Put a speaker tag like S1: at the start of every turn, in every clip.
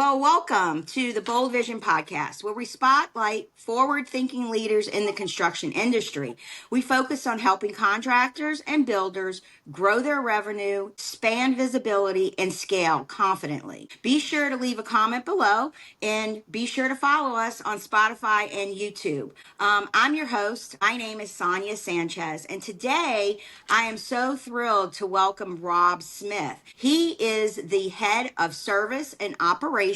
S1: Well, welcome to the Bold Vision podcast, where we spotlight forward-thinking leaders in the construction industry. We focus on helping contractors and builders grow their revenue, expand visibility, and scale confidently. Be sure to leave a comment below, and be sure to follow us on Spotify and YouTube. I'm your host. My name is Sonya Sanchez, and today I am so thrilled to welcome Rob Smith. He is the head of service and operations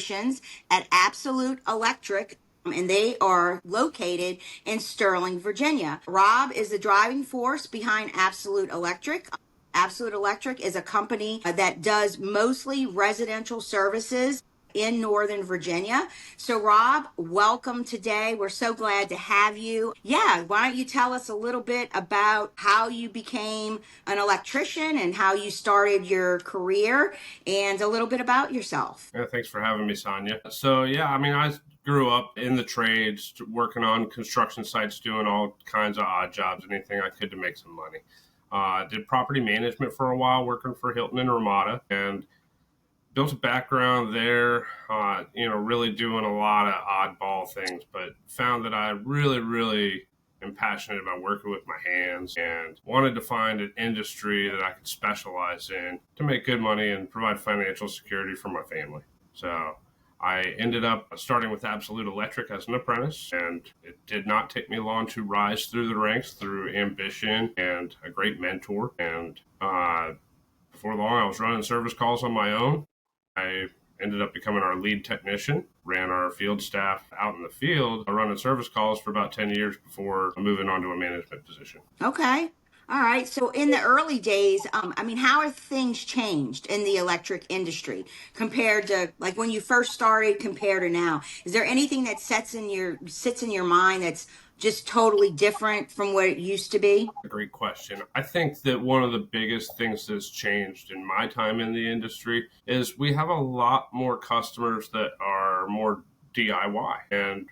S1: at Absolute Electric, and they are located in Sterling, Virginia. Rob is the driving force behind Absolute Electric. Absolute Electric is a company that does mostly residential services in Northern Virginia. So Rob, welcome today. We're so glad to have you. Yeah, why don't you tell us a little bit about how you became an electrician and how you started your career and a little bit about yourself.
S2: Yeah, thanks for having me, Sonya. So I grew up in the trades, working on construction sites, doing all kinds of odd jobs, anything I could to make some money. Did property management for a while, working for Hilton and Ramada, and built a background there, really doing a lot of oddball things, but found that I really am passionate about working with my hands and wanted to find an industry that I could specialize in to make good money and provide financial security for my family. So I ended up starting with Absolute Electric as an apprentice, and it did not take me long to rise through the ranks through ambition and a great mentor. And before long, I was running service calls on my own. I ended up becoming our lead technician, ran our field staff out in the field, running service calls for about 10 years before moving on to a management position.
S1: Okay. All right. So in the early days, how have things changed in the electric industry compared to like when you first started compared to now? Is there anything that sits in your mind that's just totally different from what it used to be?
S2: A great question. I think that one of the biggest things that's changed in my time in the industry is we have a lot more customers that are more DIY and,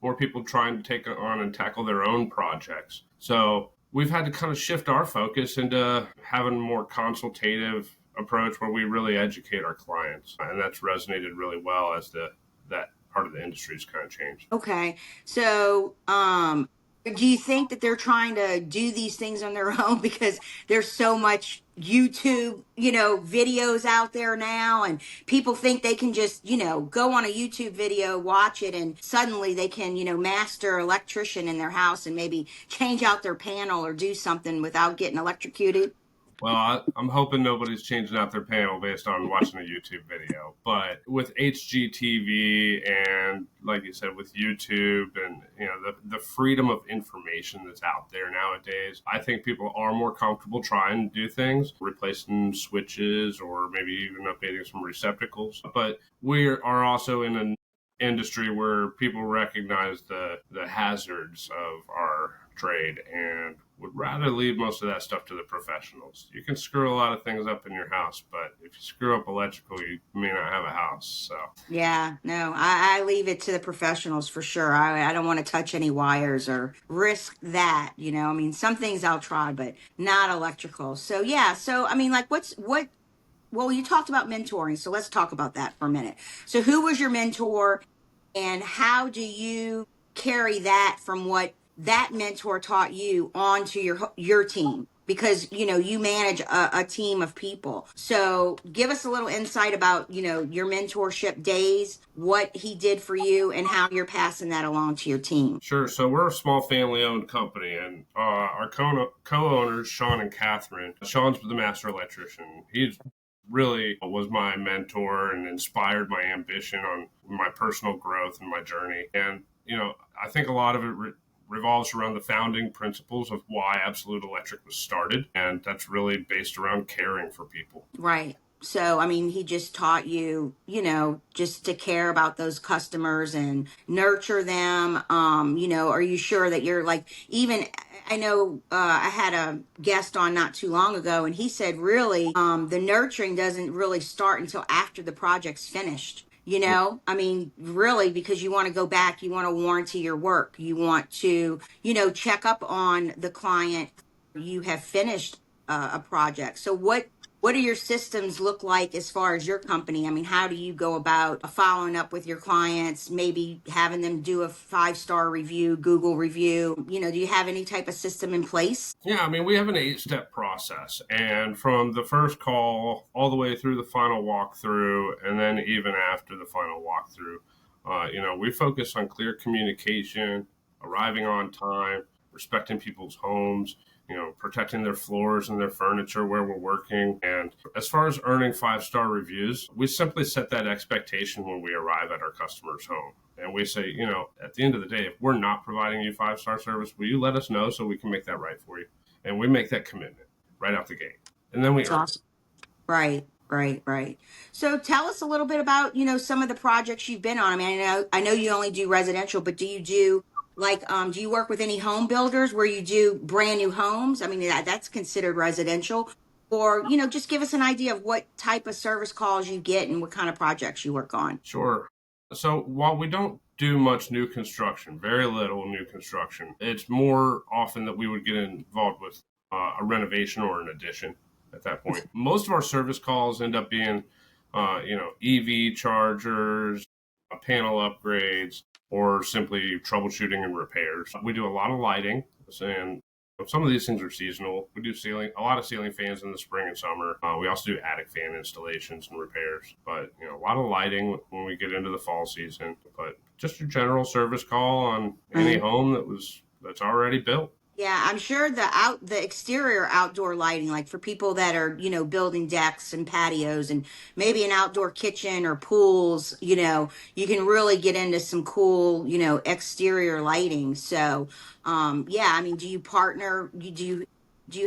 S2: more people trying to take on and tackle their own projects. So we've had to kind of shift our focus into having a more consultative approach where we really educate our clients. And that's resonated really well as that part of the industry has kind of changed.
S1: Okay. So, do you think that they're trying to do these things on their own because there's so much YouTube, videos out there now, and people think they can just, go on a YouTube video, watch it, and suddenly they can, master electrician in their house and maybe change out their panel or do something without getting electrocuted?
S2: Well, I'm hoping nobody's changing out their panel based on watching a YouTube video. But with HGTV and, like you said, with YouTube and, the freedom of information that's out there nowadays, I think people are more comfortable trying to do things, replacing switches or maybe even updating some receptacles. But we are also in an industry where people recognize the hazards of our trade and would rather leave most of that stuff to the professionals. You can screw a lot of things up in your house, but if you screw up electrical, you may not have a house. So
S1: yeah, no, I leave it to the professionals for sure. I don't want to touch any wires or risk that, some things I'll try, but not electrical. So yeah, well, you talked about mentoring, so let's talk about that for a minute. So who was your mentor and how do you carry that from what that mentor taught you onto your team? Because, you manage a team of people. So give us a little insight about, your mentorship days, what he did for you, and how you're passing that along to your team.
S2: Sure. So we're a small family-owned company, and our co-owners, Sean and Catherine. Sean's the master electrician. He's really was my mentor and inspired my ambition on my personal growth and my journey. And, I think a lot of it revolves around the founding principles of why Absolute Electric was started. And that's really based around caring for people.
S1: Right. So, he just taught you, just to care about those customers and nurture them. Are you sure that you're I know I had a guest on not too long ago, and he said really the nurturing doesn't really start until after the project's finished. Really, because you want to go back, you want to warranty your work. You want to, check up on the client. You have finished a project. So what What do your systems look like as far as your company? I mean, how do you go about following up with your clients, maybe having them do a 5-star review, Google review? Do you have any type of system in place?
S2: Yeah, I mean, we have an 8-step process, and from the first call all the way through the final walkthrough, and then even after the final walkthrough, we focus on clear communication, arriving on time, respecting people's homes, protecting their floors and their furniture where we're working. And as far as earning 5-star reviews, we simply set that expectation when we arrive at our customer's home. And we say, at the end of the day, if we're not providing you 5-star service, will you let us know so we can make that right for you? And we make that commitment right out the gate. And then we
S1: That's
S2: earn it.
S1: awesome. Right, right, right. So tell us a little bit about, some of the projects you've been on. I mean, I know you only do residential, but do you do do you work with any home builders where you do brand new homes? I mean, that's considered residential. Or, just give us an idea of what type of service calls you get and what kind of projects you work on.
S2: Sure. So while we don't do much new construction, very little new construction, it's more often that we would get involved with a renovation or an addition at that point. Most of our service calls end up being, EV chargers, panel upgrades, or simply troubleshooting and repairs. We do a lot of lighting, and some of these things are seasonal. We do a lot of ceiling fans in the spring and summer. We also do attic fan installations and repairs, but a lot of lighting when we get into the fall season. But just a general service call on any home that's already built.
S1: Yeah, I'm sure the exterior outdoor lighting, like for people that are, building decks and patios and maybe an outdoor kitchen or pools, you can really get into some cool, exterior lighting. So, yeah, I mean, do you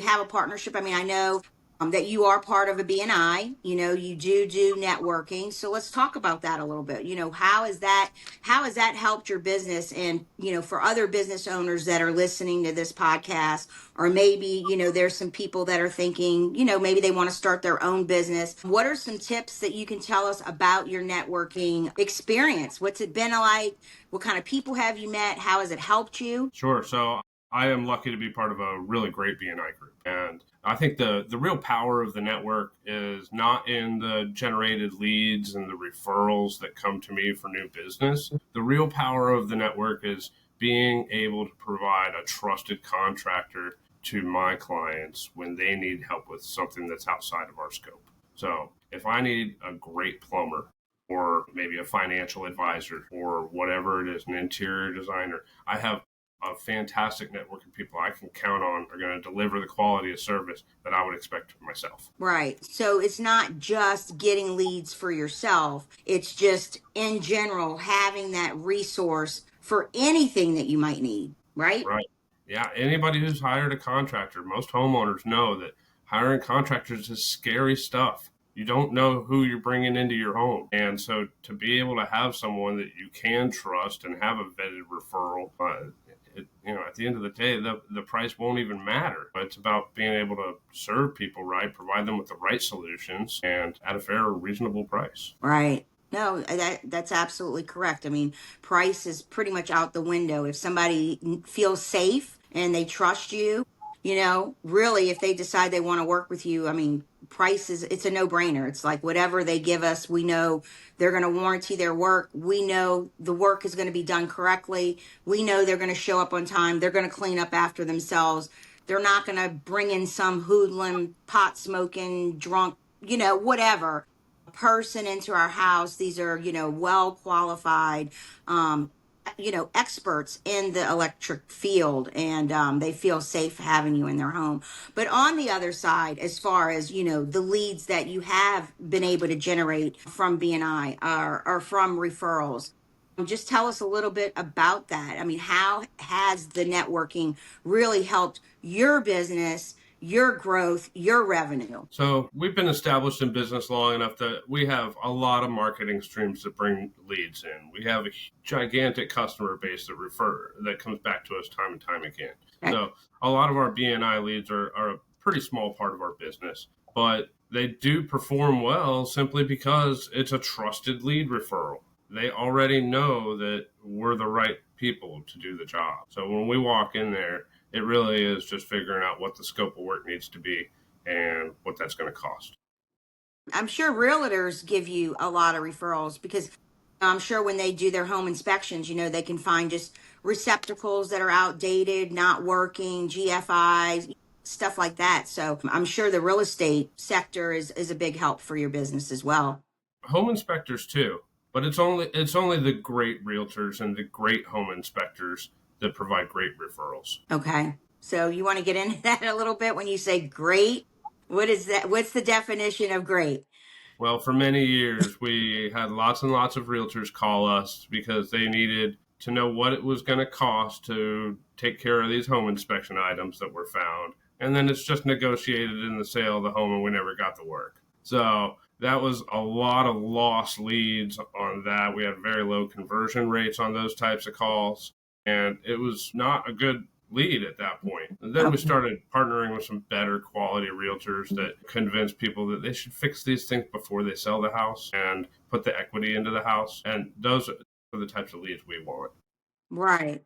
S1: have a partnership? I mean, I know that you are part of a BNI, you do networking. So let's talk about that a little bit. How has that helped your business? And, for other business owners that are listening to this podcast, or maybe, there's some people that are thinking, maybe they want to start their own business. What are some tips that you can tell us about your networking experience? What's it been like? What kind of people have you met? How has it helped you?
S2: Sure. So I am lucky to be part of a really great BNI group. And I think the real power of the network is not in the generated leads and the referrals that come to me for new business. The real power of the network is being able to provide a trusted contractor to my clients when they need help with something that's outside of our scope. So if I need a great plumber, or maybe a financial advisor, or whatever it is, an interior designer, I have a fantastic network of people I can count on are going to deliver the quality of service that I would expect of myself.
S1: Right. So it's not just getting leads for yourself. It's just in general having that resource for anything that you might need, right?
S2: Right. Yeah. Anybody who's hired a contractor, most homeowners know that hiring contractors is scary stuff. You don't know who you're bringing into your home. And so to be able to have someone that you can trust and have a vetted referral, at the end of the day, the price won't even matter. It's about being able to serve people right, provide them with the right solutions, and at a fair or reasonable price.
S1: Right. No, that's absolutely correct. I mean, price is pretty much out the window. If somebody feels safe and they trust you, really, if they decide they want to work with you, I mean, it's a no-brainer. It's like whatever they give us, we know they're going to warranty their work. We know the work is going to be done correctly. We know they're going to show up on time. They're going to clean up after themselves. They're not going to bring in some hoodlum, pot smoking, drunk, whatever person into our house. These are, well qualified, experts in the electric field, and they feel safe having you in their home. But on the other side, as far as, the leads that you have been able to generate from BNI or from referrals, just tell us a little bit about that. I mean, how has the networking really helped your business, your growth, your revenue?
S2: So we've been established in business long enough that we have a lot of marketing streams that bring leads in. We have a gigantic customer base that comes back to us time and time again.
S1: Okay.
S2: So a lot of our BNI leads are a pretty small part of our business, but they do perform well simply because it's a trusted lead referral. They already know that we're the right people to do the job. So when we walk in there, it really is just figuring out what the scope of work needs to be and what that's going to cost.
S1: I'm sure realtors give you a lot of referrals because I'm sure when they do their home inspections, they can find just receptacles that are outdated, not working, GFIs, stuff like that. So I'm sure the real estate sector is a big help for your business as well.
S2: Home inspectors too, but it's only the great realtors and the great home inspectors that provide great referrals.
S1: Okay. So you want to get into that a little bit when you say great? What is that? What's the definition of great?
S2: Well, for many years, we had lots and lots of realtors call us because they needed to know what it was going to cost to take care of these home inspection items that were found. And then it's just negotiated in the sale of the home, and we never got the work. So that was a lot of lost leads on that. We had very low conversion rates on those types of calls, and it was not a good lead at that point. And then we started partnering with some better quality realtors that convince people that they should fix these things before they sell the house and put the equity into the house. And those are the types of leads we want.
S1: Right.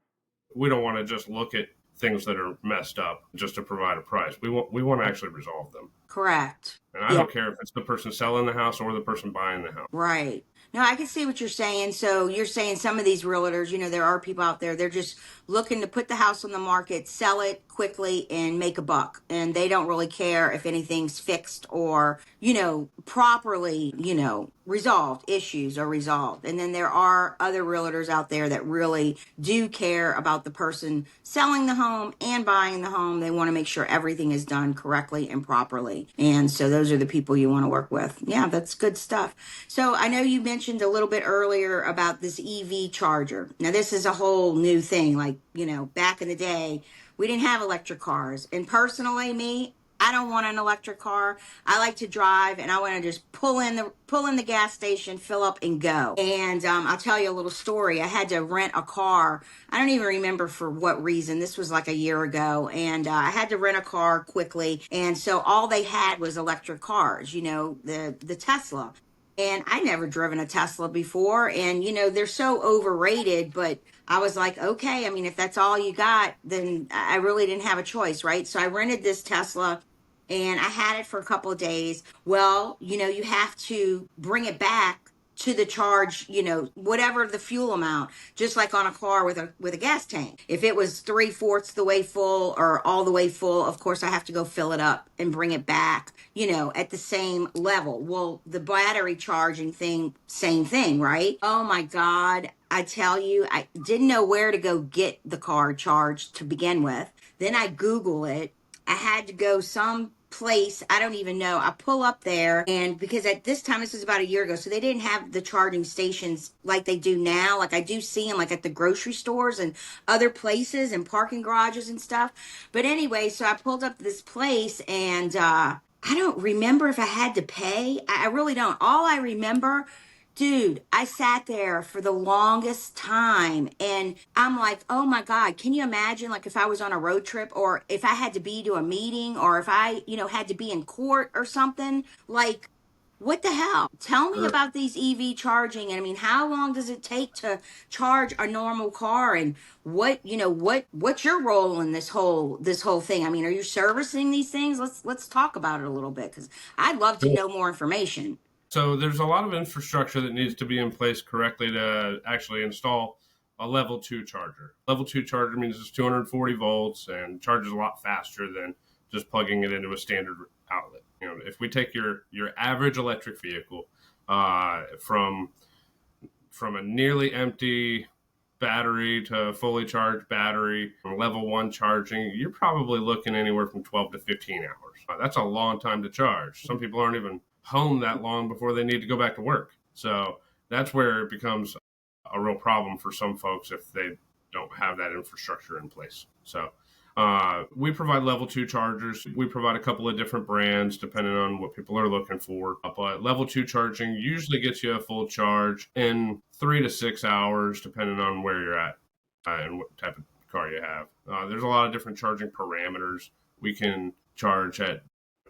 S2: We don't want to just look at things that are messed up just to provide a price. We want to actually resolve them.
S1: Correct.
S2: And I
S1: Yeah.
S2: don't care if it's the person selling the house or the person buying the house.
S1: Right. No, I can see what you're saying. So you're saying some of these realtors, there are people out there, they're just looking to put the house on the market, sell it quickly and make a buck. And they don't really care if anything's fixed or, properly, resolved, issues are resolved. And then there are other realtors out there that really do care about the person selling the home and buying the home. They want to make sure everything is done correctly and properly. And so those are the people you want to work with. Yeah, that's good stuff. So I know you mentioned a little bit earlier about this EV charger. Now, this is a whole new thing. Like, back in the day, we didn't have electric cars. And personally, I don't want an electric car. I like to drive, and I want to just pull in the gas station, fill up, and go. And I'll tell you a little story. I had to rent a car. I don't even remember for what reason. This was like a year ago, and I had to rent a car quickly. And so all they had was electric cars. The Tesla. And I never driven a Tesla before, and they're so overrated. But I was like, okay, I mean, if that's all you got, then I really didn't have a choice, right? So I rented this Tesla and I had it for a couple of days. Well, you have to bring it back to the charge, whatever the fuel amount, just like on a car with a gas tank. If it was 3/4 the way full or all the way full, of course I have to go fill it up and bring it back, at the same level. Well, the battery charging thing, same thing, right? Oh my God. I tell you, I didn't know where to go get the car charged to begin with. Then I Google it. I had to go some place, I don't even know. I pull up there, and because at this time, this was about a year ago, so they didn't have the charging stations like they do now. Like I do see them like at the grocery stores and other places and parking garages and stuff. But anyway, so I pulled up to this place, and I don't remember if I had to pay. I really don't. All I remember, dude, I sat there for the longest time, and I'm like, oh my God, can you imagine like if I was on a road trip or if I had to be to a meeting or if I, had to be in court or something? Like, what the hell? Tell me
S2: Sure.
S1: about these EV charging. And I mean, how long does it take to charge a normal car? And what's your role in this whole thing? I mean, are you servicing these things? Let's talk about it a little bit because I'd love to know more information.
S2: So there's a lot of infrastructure that needs to be in place correctly to actually install a level 2 charger. Level 2 charger means it's 240 volts and charges a lot faster than just plugging it into a standard outlet. If we take your average electric vehicle from a nearly empty battery to fully charged battery, from level 1 charging, you're probably looking anywhere from 12 to 15 hours. That's a long time to charge. Some people aren't even home that long before they need to go back to work. So that's where it becomes a real problem for some folks if they don't have that infrastructure in place. So we provide level 2 chargers. We provide a couple of different brands depending on what people are looking for. But level 2 charging usually gets you a full charge in 3 to 6 hours, depending on where you're at and what type of car you have. There's a lot of different charging parameters. We can charge at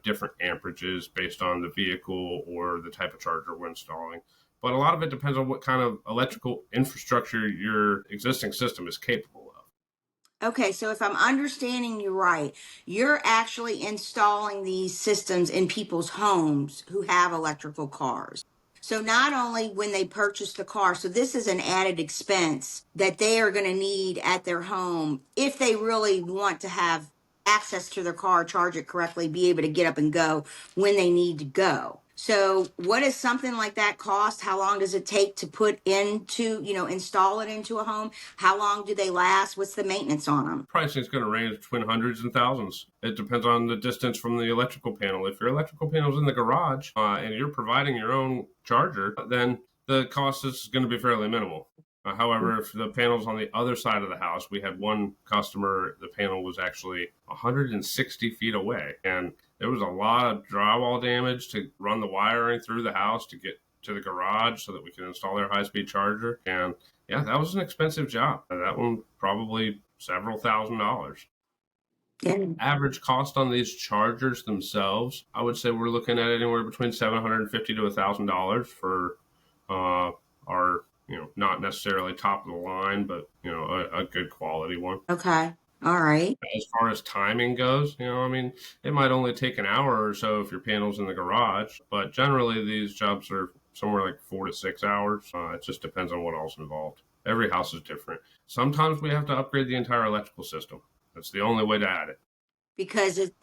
S2: different amperages based on the vehicle or the type of charger we're installing. But a lot of it depends on what kind of electrical infrastructure your existing system is capable of.
S1: Okay, so if I'm understanding you right, you're actually installing these systems in people's homes who have electrical cars. So not only when they purchase the car, so this is an added expense that they are going to need at their home if they really want to have access to their car, charge it correctly, be able to get up and go when they need to go. So what does something like that cost? How long does it take to put into, install it into a home? How long do they last? What's the maintenance on them?
S2: Pricing is going to range between hundreds and thousands. It depends on the distance from the electrical panel. If your electrical panel is in the garage and you're providing your own charger, then the cost is going to be fairly minimal. However, if the panel's on the other side of the house, we had one customer, the panel was actually 160 feet away. And there was a lot of drywall damage to run the wiring through the house to get to the garage so that we could install their high-speed charger. And yeah, that was an expensive job. That one probably several $1,000s.
S1: Yeah.
S2: Average cost on these chargers themselves, I would say we're looking at anywhere between $750 to $1,000 for our, not necessarily top of the line, but a good quality one.
S1: Okay. All right.
S2: As far as timing goes, it might only take an hour or so if your panel's in the garage, but generally these jobs are somewhere like 4 to 6 hours. It just depends on what else involved. Every house is different. Sometimes we have to upgrade the entire electrical system. That's the only way to add it.
S1: Because it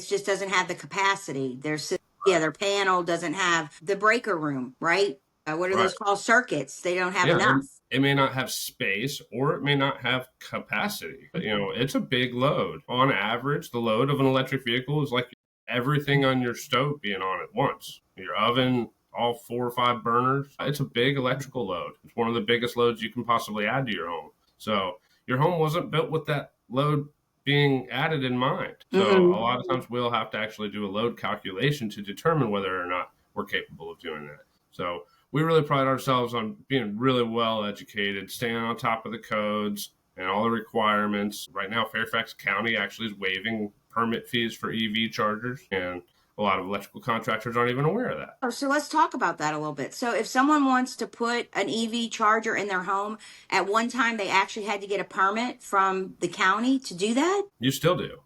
S1: just doesn't have the capacity. Their panel doesn't have the breaker room, right? What are
S2: Right.
S1: those called? Circuits. They don't have
S2: Yeah,
S1: enough.
S2: it may not have space or it may not have capacity. But, it's a big load. On average, the load of an electric vehicle is like everything on your stove being on at once. Your oven, all 4 or 5 burners. It's a big electrical load. It's one of the biggest loads you can possibly add to your home. So your home wasn't built with that load being added in mind. So
S1: Mm-hmm.
S2: a lot of times we'll have to actually do a load calculation to determine whether or not we're capable of doing that. So we really pride ourselves on being really well educated, staying on top of the codes and all the requirements. Right now, Fairfax County actually is waiving permit fees for EV chargers, and a lot of electrical contractors aren't even aware of that.
S1: Oh, so let's talk about that a little bit. So if someone wants to put an EV charger in their home, at one time they actually had to get a permit from the county to do that?
S2: You still do.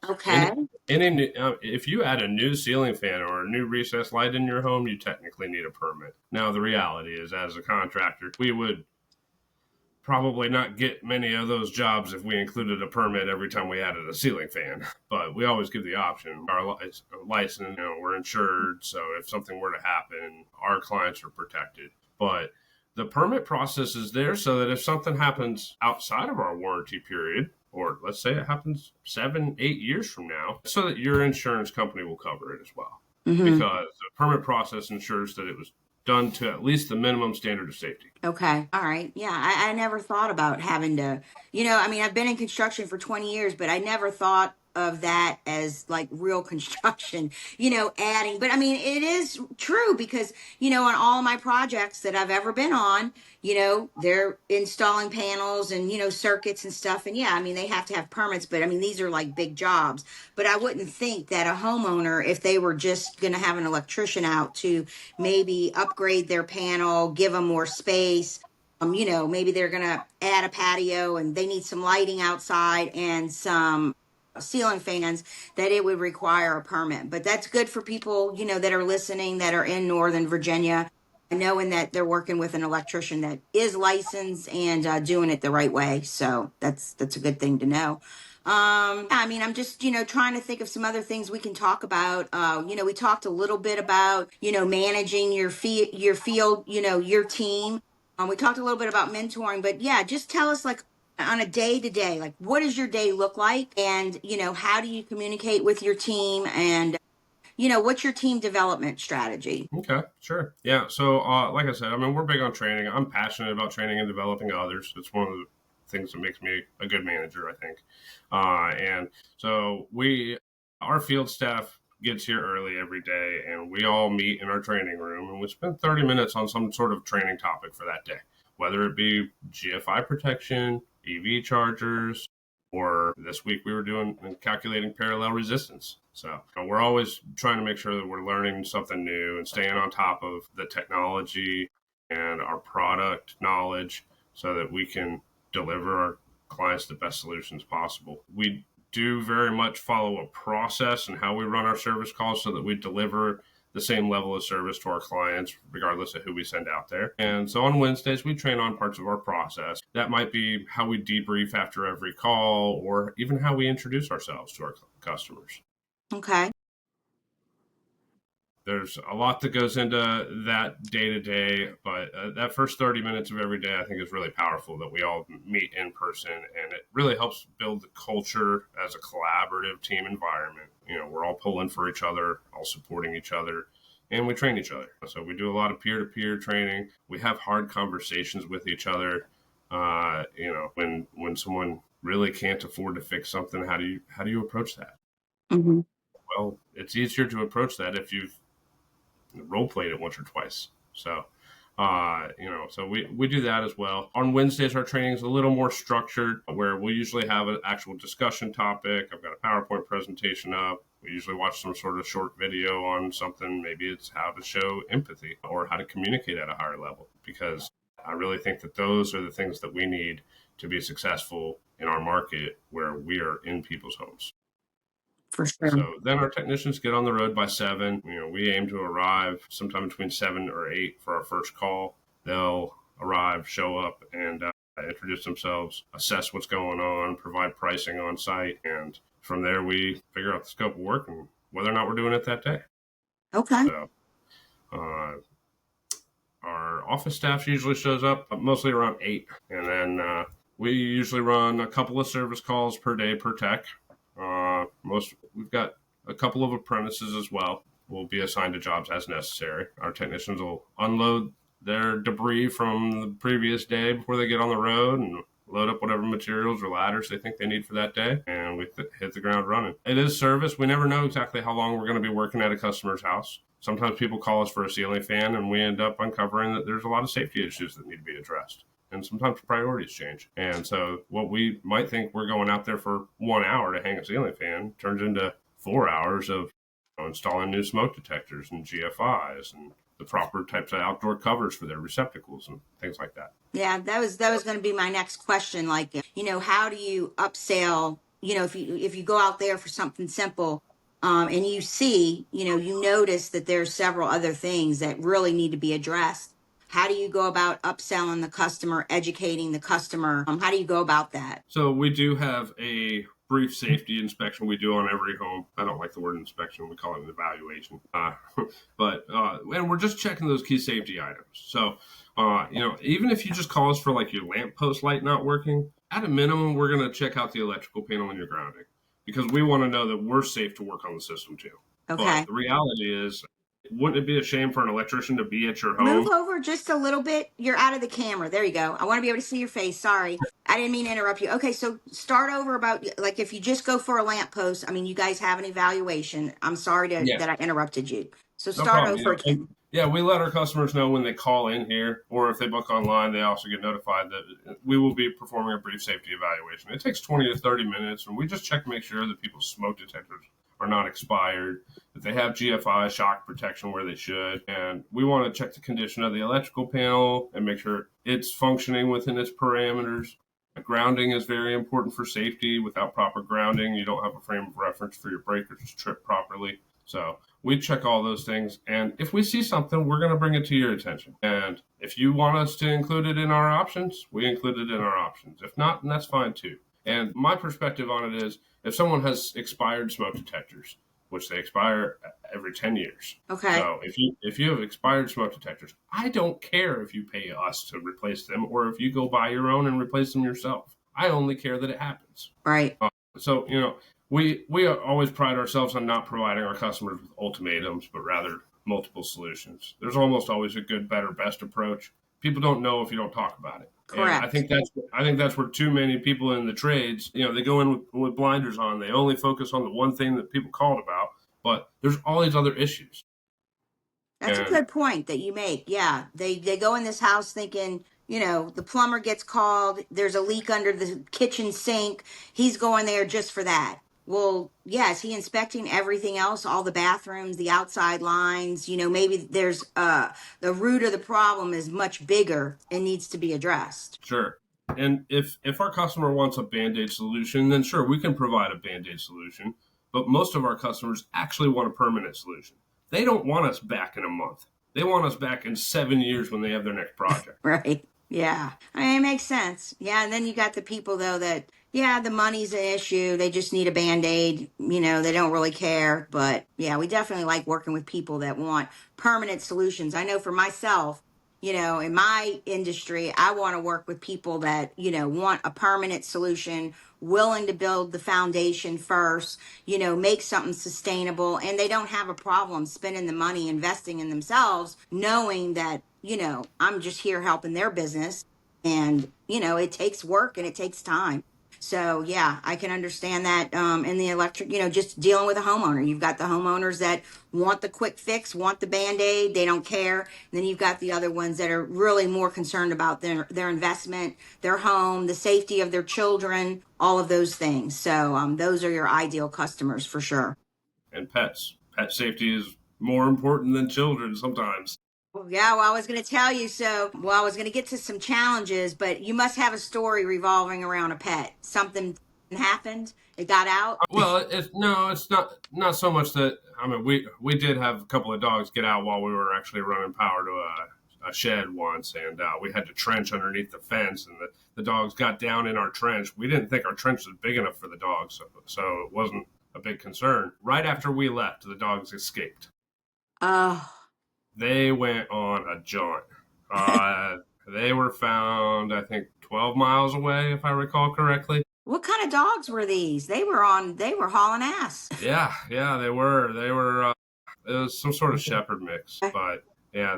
S1: Okay.
S2: If you add a new ceiling fan or a new recessed light in your home, you technically need a permit. Now, the reality is, as a contractor, we would probably not get many of those jobs if we included a permit every time we added a ceiling fan. But we always give the option. Our license, we're insured, so if something were to happen, our clients are protected. But the permit process is there so that if something happens outside of our warranty period, or let's say it happens 7, 8 years from now, so that your insurance company will cover it as well.
S1: Mm-hmm.
S2: Because the permit process ensures that it was done to at least the minimum standard of safety.
S1: Okay. All right. Yeah. I never thought about having to, I've been in construction for 20 years, but I never thought of that as like real construction, adding. But I mean, it is true because, on all of my projects that I've ever been on, they're installing panels and, circuits and stuff. And yeah, I mean, they have to have permits, but I mean, these are like big jobs. But I wouldn't think that a homeowner, if they were just going to have an electrician out to maybe upgrade their panel, give them more space, maybe they're going to add a patio and they need some lighting outside and some ceiling fans, that it would require a permit. But that's good for people, that are listening, that are in Northern Virginia, knowing that they're working with an electrician that is licensed and doing it the right way. So that's a good thing to know. I mean, I'm just, trying to think of some other things we can talk about. We talked a little bit about, managing your field, your team. We talked a little bit about mentoring, but yeah, just tell us like on a day to day, like what does your day look like? And, how do you communicate with your team? And, what's your team development strategy?
S2: Okay, sure. Yeah. So, like I said, I mean, we're big on training. I'm passionate about training and developing others. It's one of the things that makes me a good manager, I think. And so our field staff gets here early every day and we all meet in our training room and we spend 30 minutes on some sort of training topic for that day, whether it be GFI protection, EV chargers, or this week we were doing and calculating parallel resistance. So we're always trying to make sure that we're learning something new and staying on top of the technology and our product knowledge so that we can deliver our clients the best solutions possible. We do very much follow a process and how we run our service calls so that we deliver the same level of service to our clients, regardless of who we send out there. And so on Wednesdays, we train on parts of our process. That might be how we debrief after every call, or even how we introduce ourselves to our customers.
S1: Okay.
S2: There's a lot that goes into that day to day, but that first 30 minutes of every day, I think, is really powerful, that we all meet in person, and it really helps build the culture as a collaborative team environment. We're all pulling for each other, all supporting each other, and we train each other. So we do a lot of peer-to-peer training. We have hard conversations with each other. When someone really can't afford to fix something, how do you approach that?
S1: Mm-hmm.
S2: Well, it's easier to approach that if you've role played it once or twice. So, so we do that as well. On Wednesdays, our training is a little more structured, where we usually have an actual discussion topic. I've got a PowerPoint presentation up. We usually watch some sort of short video on something. Maybe it's how to show empathy or how to communicate at a higher level, because I really think that those are the things that we need to be successful in our market where we are in people's homes.
S1: For sure.
S2: So then our technicians get on the road by 7. We aim to arrive sometime between 7 or 8 for our first call. They'll arrive, show up, and introduce themselves, assess what's going on, provide pricing on site, and from there we figure out the scope of work and whether or not we're doing it that day.
S1: Okay.
S2: So our office staff usually shows up mostly around 8, and then we usually run a couple of service calls per day per tech. We've got a couple of apprentices as well. We'll be assigned to jobs as necessary. Our technicians will unload their debris from the previous day before they get on the road and load up whatever materials or ladders they think they need for that day, and we hit the ground running. It is service. We never know exactly how long we're going to be working at a customer's house. Sometimes people call us for a ceiling fan, and we end up uncovering that there's a lot of safety issues that need to be addressed. And sometimes priorities change. And so what we might think we're going out there for 1 hour to hang a ceiling fan turns into 4 hours of installing new smoke detectors and GFIs and the proper types of outdoor covers for their receptacles and things like that.
S1: Yeah, that was going to be my next question. Like, how do you upsell, if you go out there for something simple, and you see, you notice that there's several other things that really need to be addressed. How do you go about upselling the customer, educating the customer? How do you go about that?
S2: So we do have a brief safety inspection we do on every home. I don't like the word inspection. We call it an evaluation. And we're just checking those key safety items. So, even if you just call us for like your lamp post light not working, at a minimum, we're going to check out the electrical panel and your grounding, because we want to know that we're safe to work on the system too.
S1: Okay.
S2: But the reality is, wouldn't it be a shame for an electrician to be at your home?
S1: Move over just a little bit. You're out of the camera. There you go. I want to be able to see your face. Sorry. I didn't mean to interrupt you. Okay, so start over about, like, if you just go for a lamppost, you guys have an evaluation. I'm sorry that I interrupted you. So start over again.
S2: Yeah, we let our customers know when they call in here, or if they book online, they also get notified that we will be performing a brief safety evaluation. It takes 20 to 30 minutes, and we just check to make sure that people's smoke detectors are not expired, that they have GFI shock protection where they should, and we want to check the condition of the electrical panel and make sure it's functioning within its parameters. Grounding is very important for safety. Without proper grounding, you don't have a frame of reference for your breakers to trip properly. So we check all those things, and if we see something, we're going to bring it to your attention. And if you want us to include it in our options, we include it in our options. If not, then that's fine too. And my perspective on it is, if someone has expired smoke detectors, which they expire every 10 years.
S1: Okay.
S2: So if you have expired smoke detectors, I don't care if you pay us to replace them or if you go buy your own and replace them yourself. I only care that it happens.
S1: Right.
S2: So, we always pride ourselves on not providing our customers with ultimatums, but rather multiple solutions. There's almost always a good, better, best approach. People don't know if you don't talk about it.
S1: Correct.
S2: And I think that's where too many people in the trades, they go in with blinders on. They only focus on the one thing that people called about, but there's all these other issues.
S1: That's a good point that you make. Yeah. They go in this house thinking, the plumber gets called. There's a leak under the kitchen sink. He's going there just for that. Well, yeah, is he inspecting everything else, all the bathrooms, the outside lines? Maybe there's the root of the problem is much bigger and needs to be addressed.
S2: Sure. And if our customer wants a Band-Aid solution, then sure, we can provide a Band-Aid solution. But most of our customers actually want a permanent solution. They don't want us back in a month. They want us back in 7 years when they have their next project.
S1: Right. Yeah. I mean, it makes sense. Yeah. And then you got the people, though, that, yeah, the money's an issue. They just need a Band-Aid. They don't really care. But yeah, we definitely like working with people that want permanent solutions. I know for myself, in my industry, I want to work with people that, want a permanent solution, willing to build the foundation first, make something sustainable, and they don't have a problem spending the money investing in themselves, knowing that, I'm just here helping their business. And, it takes work and it takes time. So yeah, I can understand that. In the electric, just dealing with a homeowner, you've got the homeowners that want the quick fix, want the Band-Aid, they don't care. And then you've got the other ones that are really more concerned about their investment, their home, the safety of their children, all of those things. So those are your ideal customers for sure.
S2: And pets. Pet safety is more important than children sometimes.
S1: Yeah, well, I was going to tell you. I was going to get to some challenges, but you must have a story revolving around a pet. Something happened. It got out.
S2: Well, it's not so much that. I mean, we did have a couple of dogs get out while we were actually running power to a shed once, and we had to trench underneath the fence, and the dogs got down in our trench. We didn't think our trench was big enough for the dogs, so it wasn't a big concern. Right after we left, the dogs escaped.
S1: Oh.
S2: They went on a jaunt. They were found, I think, 12 miles away, if I recall correctly.
S1: What kind of dogs were these? They were hauling ass.
S2: Yeah, they were. It was some sort of shepherd mix, but yeah,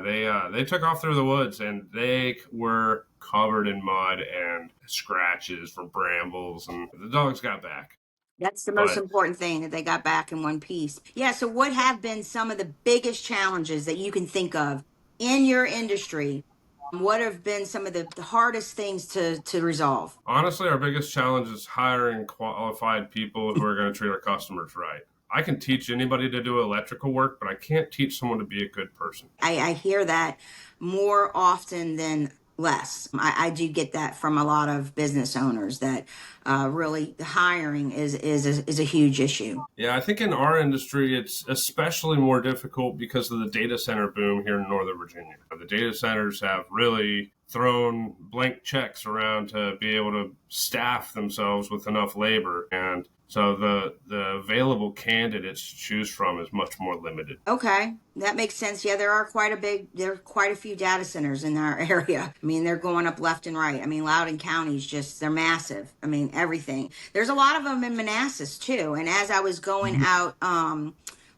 S2: they took off through the woods, and they were covered in mud and scratches from brambles, and the dogs got back.
S1: That's the most important thing, that they got back in one piece. Yeah. So what have been some of the biggest challenges that you can think of in your industry? What have been some of the hardest things to resolve?
S2: Honestly, our biggest challenge is hiring qualified people who are going to treat our customers right. I can teach anybody to do electrical work, but I can't teach someone to be a good person.
S1: I hear that more often than less. I do get that from a lot of business owners, that really hiring is a huge issue.
S2: Yeah, I think in our industry, it's especially more difficult because of the data center boom here in Northern Virginia. The data centers have really thrown blank checks around to be able to staff themselves with enough labor. And so the available candidates to choose from is much more limited.
S1: Okay, that makes sense. Yeah, there are quite a few data centers in our area. I mean, they're going up left and right. I mean, Loudoun County's they're massive. I mean, everything. There's a lot of them in Manassas too. And as I was going out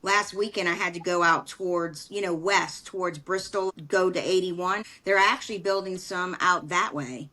S1: last weekend, I had to go out towards, west towards Bristol, go to 81. They're actually building some out that way.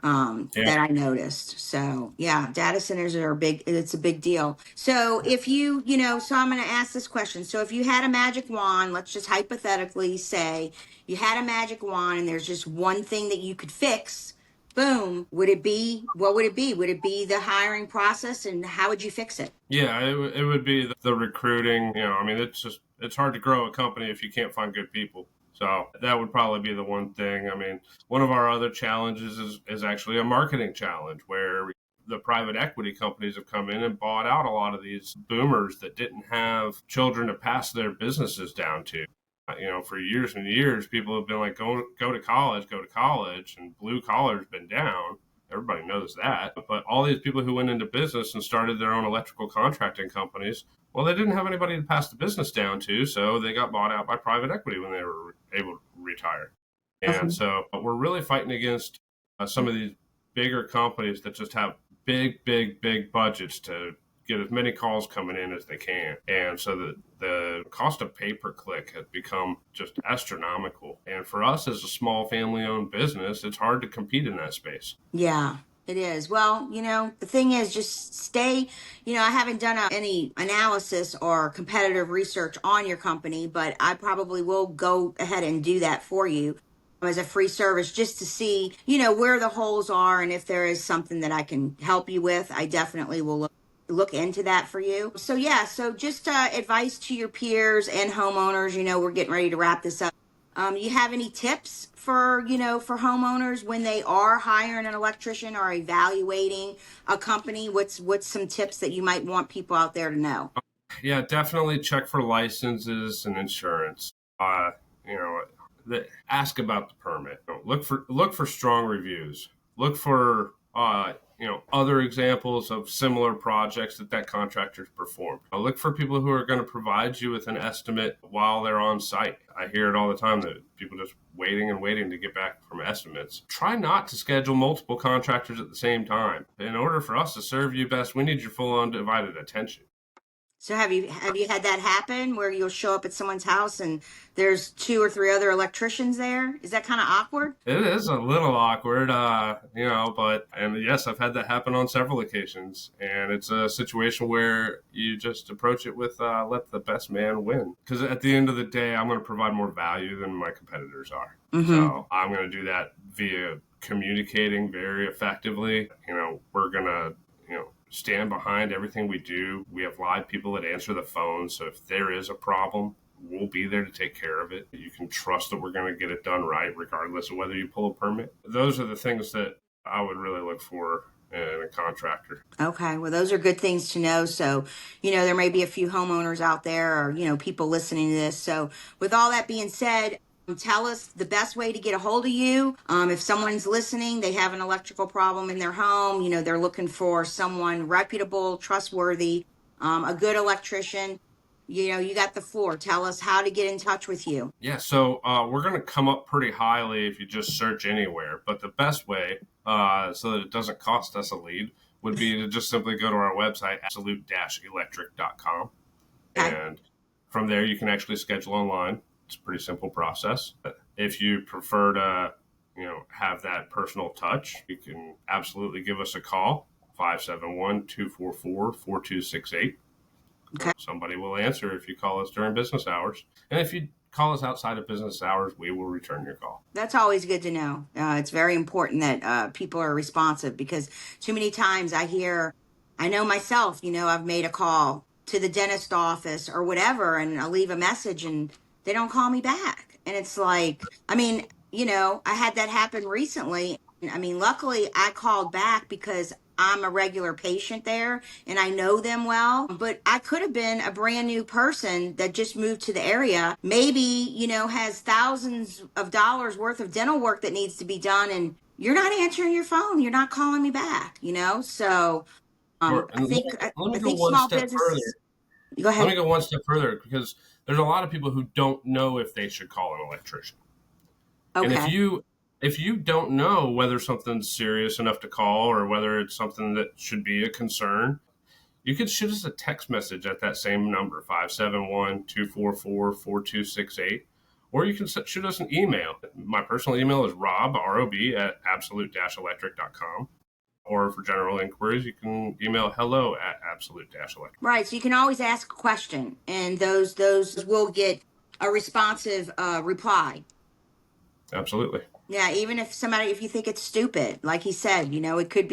S1: That I noticed. So yeah, data centers are it's a big deal. So if so I'm going to ask this question. So if you had a magic wand, let's just hypothetically say you had a magic wand and there's just one thing that you could fix, boom, what would it be? Would it be the hiring process, and how would you fix it?
S2: Yeah, it would be the recruiting. I mean, it's hard to grow a company if you can't find good people. So that would probably be the one thing. I mean, one of our other challenges is actually a marketing challenge, where the private equity companies have come in and bought out a lot of these boomers that didn't have children to pass their businesses down to. For years and years, people have been like, go to college, and blue collar's been down. Everybody knows that. But all these people who went into business and started their own electrical contracting companies, well, they didn't have anybody to pass the business down to, so they got bought out by private equity when they were able to retire. And so we're really fighting against some of these bigger companies that just have big budgets to get as many calls coming in as they can. And so the cost of pay per click has become just astronomical. And for us as a small family-owned business, it's hard to compete in that space.
S1: Yeah. It is. Well, the thing is, just stay, I haven't done any analysis or competitive research on your company, but I probably will go ahead and do that for you as a free service, just to see, where the holes are, and if there is something that I can help you with. I definitely will look into that for you. So just advice to your peers and homeowners. We're getting ready to wrap this up. You have any tips for, for homeowners when they are hiring an electrician or evaluating a company? What's some tips that you might want people out there to know?
S2: Yeah, definitely check for licenses and insurance. You know, ask about the permit. Look for strong reviews. Look for other examples of similar projects that contractor's performed. Look for people who are going to provide you with an estimate while they're on site. I hear it all the time that people just waiting and waiting to get back from estimates. Try not to schedule multiple contractors at the same time. In order for us to serve you best, we need your full undivided attention.
S1: So have you had that happen where you'll show up at someone's house and there's two or three other electricians there? Is that kind of awkward?
S2: It is a little awkward, and yes, I've had that happen on several occasions. And it's a situation where you just approach it with let the best man win. Because at the end of the day, I'm going to provide more value than my competitors are.
S1: Mm-hmm.
S2: So I'm going to do that via communicating very effectively. We're going to, stand behind everything we do. We have live people that answer the phone. So if there is a problem, we'll be there to take care of it. You can trust that we're going to get it done right, regardless of whether you pull a permit. Those are the things that I would really look for in a contractor.
S1: Okay, well, those are good things to know. So, there may be a few homeowners out there or, people listening to this. So, with all that being said, tell us the best way to get a hold of you. If someone's listening, they have an electrical problem in their home, they're looking for someone reputable, trustworthy, a good electrician. You got the floor. Tell us how to get in touch with you.
S2: Yeah, so we're going to come up pretty highly if you just search anywhere. But the best way, so that it doesn't cost us a lead, would be to just simply go to our website, absolute-electric.com.
S1: Okay.
S2: And from there, you can actually schedule online. It's a pretty simple process. If you prefer to, have that personal touch, you can absolutely give us a call, 571-244-4268.
S1: Okay.
S2: Somebody will answer if you call us during business hours. And if you call us outside of business hours, we will return your call.
S1: That's always good to know. It's very important that people are responsive because too many times I know myself, I've made a call to the dentist office or whatever, and I'll leave a message and they don't call me back. And it's like, I had that happen recently. Luckily I called back because I'm a regular patient there and I know them well, but I could have been a brand new person that just moved to the area, maybe, has thousands of dollars worth of dental work that needs to be done. And you're not answering your phone. You're not calling me back, So
S2: Sure.
S1: I think,
S2: let
S1: I
S2: me go
S1: think
S2: one
S1: small
S2: step further.
S1: business, go
S2: Let
S1: ahead.
S2: me go one step further because there's a lot of people who don't know if they should call an electrician. And
S1: Okay.
S2: if you don't know whether something's serious enough to call or whether it's something that should be a concern, you could shoot us a text message at that same number, 571-244-4268, or you can shoot us an email. My personal email is rob, R-O-B, at absolute-electric.com. Or for general inquiries, you can email hello@absolute-electric.
S1: Right. So you can always ask a question and those will get a responsive reply.
S2: Absolutely.
S1: Yeah, even if you think it's stupid, like he said, it could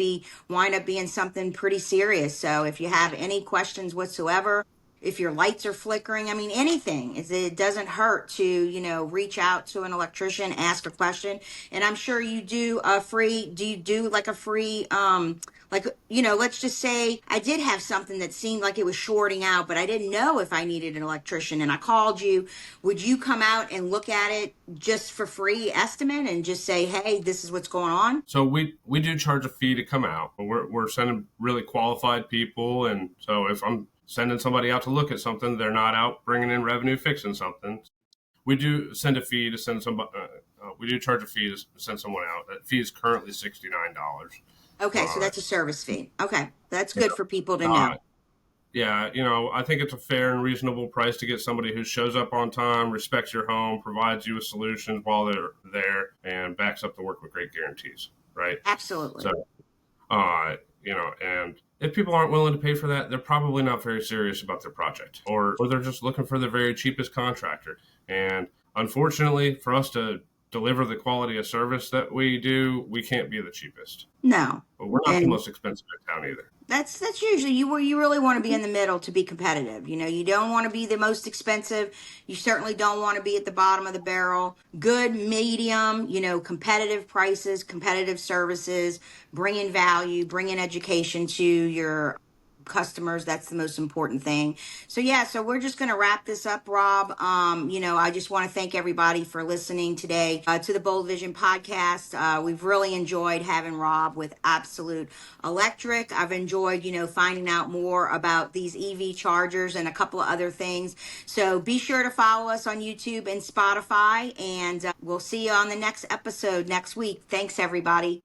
S1: wind up being something pretty serious. So if you have any questions whatsoever, if your lights are flickering, anything, it doesn't hurt to, reach out to an electrician, ask a question. And I'm sure you do you do like a free, let's just say I did have something that seemed like it was shorting out, but I didn't know if I needed an electrician and I called you. Would you come out and look at it just for free estimate and just say, hey, this is what's going on?
S2: So we do charge a fee to come out, but we're sending really qualified people. And so if I'm sending somebody out to look at something, they're not out bringing in revenue fixing something. We do send a fee to send somebody. We do charge a fee to send someone out. That fee is currently $69.
S1: Okay, so that's a service fee. Okay, that's good for people to know.
S2: Yeah, I think it's a fair and reasonable price to get somebody who shows up on time, respects your home, provides you with solutions while they're there, and backs up the work with great guarantees, right?
S1: Absolutely.
S2: So, and if people aren't willing to pay for that, they're probably not very serious about their project, or they're just looking for the very cheapest contractor. And unfortunately, for us to deliver the quality of service that we do, we can't be the cheapest.
S1: No.
S2: But we're not the most expensive in town either.
S1: That's usually you where you really want to be in the middle to be competitive. You know, you don't want to be the most expensive. You certainly don't want to be at the bottom of the barrel. Good, medium, you know, competitive prices, competitive services, bringing value, bringing education to your customers. That's the most important thing. So yeah, so we're just going to wrap this up, Rob. You know, I just want to thank everybody for listening today to the Bold Vision podcast. We've really enjoyed having Rob with Absolute Electric. I've enjoyed, you know, finding out more about these EV chargers and a couple of other things. So be sure to follow us on YouTube and Spotify, and we'll see you on the next episode next week. Thanks, everybody.